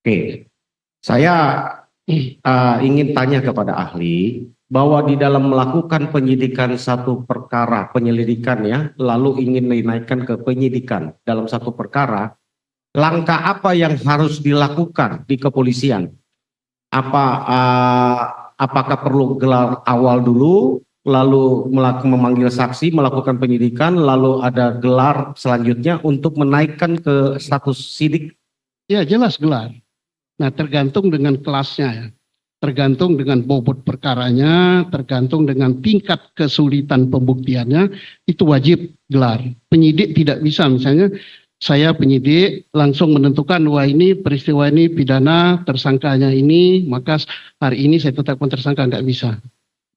Oke, saya ingin tanya kepada ahli bahwa di dalam melakukan penyidikan satu perkara, penyelidikan ya, lalu ingin dinaikkan ke penyidikan dalam satu perkara, langkah apa yang harus dilakukan di kepolisian? Apakah perlu gelar awal dulu, lalu memanggil saksi, melakukan penyidikan, lalu ada gelar selanjutnya untuk menaikkan ke status sidik? Ya jelas gelar. Nah tergantung dengan kelasnya ya. Tergantung dengan bobot perkaranya, tergantung dengan tingkat kesulitan pembuktiannya, itu wajib gelar. Penyidik tidak bisa misalnya saya penyidik langsung menentukan wah ini peristiwa ini pidana, tersangkanya ini, maka hari ini saya tetapkan tersangka, nggak bisa.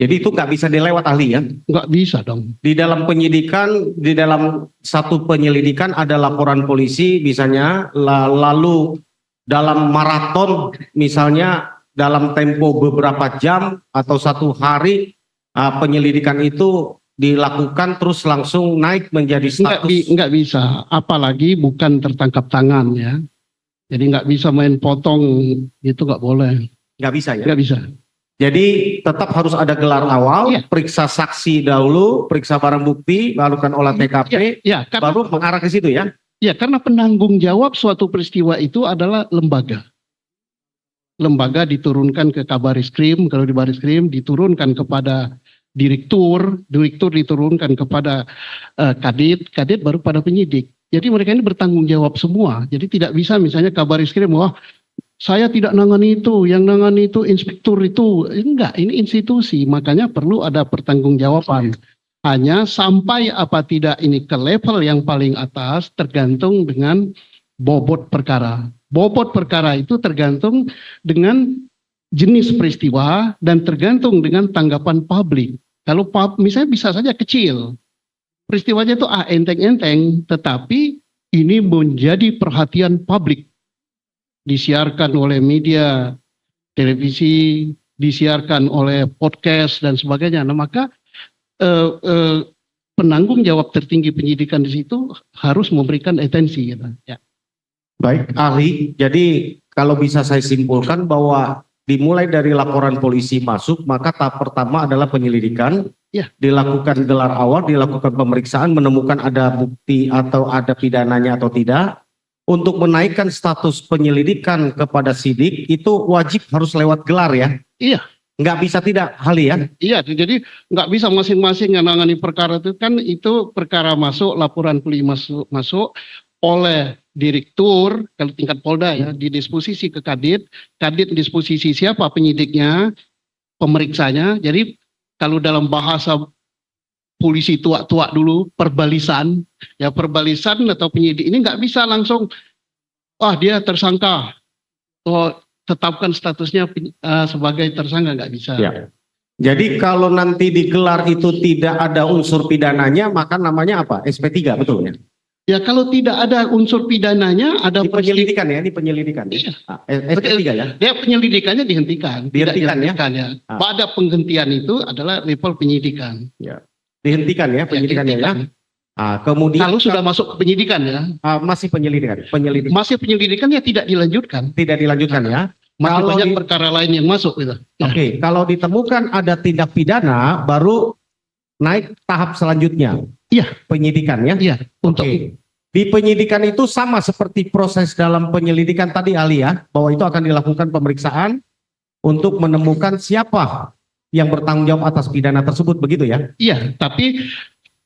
Jadi itu nggak bisa dilewat ahli ya? Nggak bisa dong. Di dalam penyidikan, di dalam satu penyelidikan ada laporan polisi misalnya, lalu dalam maraton misalnya dalam tempo beberapa jam atau satu hari penyelidikan itu dilakukan terus langsung naik menjadi status. Nggak bisa, apalagi bukan tertangkap tangan ya. Jadi nggak bisa main potong, itu nggak boleh. Nggak bisa ya? Nggak bisa. Jadi tetap harus ada gelar awal, ya. Periksa saksi dahulu, periksa barang bukti, lakukan olah TKP, baru mengarah ke situ ya? Ya, karena penanggung jawab suatu peristiwa itu adalah lembaga. Lembaga diturunkan ke Kabarisskrim, kalau di Barisskrim diturunkan kepada direktur, direktur diturunkan kepada kadit, kadit baru pada penyidik. Jadi mereka ini bertanggung jawab semua. Jadi tidak bisa misalnya Kabarisskrim, wah saya tidak nangani itu, yang nangani itu inspektur itu. Enggak, ini institusi, makanya perlu ada pertanggungjawaban. Hanya sampai apa tidak ini ke level yang paling atas tergantung dengan bobot perkara. Bobot perkara itu tergantung dengan jenis peristiwa dan tergantung dengan tanggapan publik. Kalau misalnya bisa saja kecil, peristiwanya itu enteng-enteng, tetapi ini menjadi perhatian publik. Disiarkan oleh media, televisi, disiarkan oleh podcast dan sebagainya. Nah maka penanggung jawab tertinggi penyidikan di situ harus memberikan atensi gitu. Ya. Baik ahli, jadi kalau bisa saya simpulkan bahwa dimulai dari laporan polisi masuk, maka tahap pertama adalah penyelidikan, ya. Dilakukan gelar awal, dilakukan pemeriksaan, menemukan ada bukti atau ada pidananya atau tidak. Untuk menaikkan status penyelidikan kepada sidik itu wajib harus lewat gelar ya? Iya. Nggak bisa tidak ahli ya? Iya, jadi nggak bisa masing-masing yang menangani perkara itu kan itu perkara masuk, laporan polisi masuk oleh direktur kalau tingkat Polda ya, didisposisi ke kadit, kadit disposisi siapa penyidiknya, pemeriksanya. Jadi kalau dalam bahasa polisi tua-tua dulu perbalisan, ya perbalisan atau penyidik ini nggak bisa langsung, dia tersangka, tetapkan statusnya sebagai tersangka, nggak bisa. Ya. Jadi kalau nanti digelar itu tidak ada unsur pidananya, maka namanya apa? SP3 betul ya? Ya kalau tidak ada unsur pidananya, ada di penyelidikan ya, di penyelidikan. Iya. SP3 ya? Ya penyelidikannya dihentikan. Dihentikan ya. Pada penghentian itu adalah level penyidikan. Ya. Dihentikan ya penyidikannya ya. Kemudian kalau sudah masuk ke penyidikan ya. Masih penyelidikan. Masih penyelidikan ya tidak dilanjutkan. Tidak dilanjutkan ya. Masih banyak perkara lain yang masuk gitu. Oke, kalau ditemukan ada tindak pidana baru naik tahap selanjutnya. Iya, penyidikan ya. Iya, untuk di penyidikan itu sama seperti proses dalam penyelidikan tadi ahli ya, bahwa itu akan dilakukan pemeriksaan untuk menemukan siapa yang bertanggung jawab atas pidana tersebut begitu ya? Iya, tapi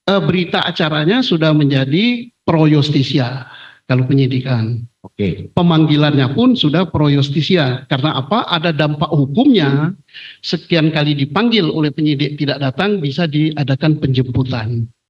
berita acaranya sudah menjadi pro justisia kalau penyidikan. Oke. Pemanggilannya pun sudah pro justisia. Karena apa? Ada dampak hukumnya. Sekian kali dipanggil oleh penyidik tidak datang, bisa diadakan penjemputan.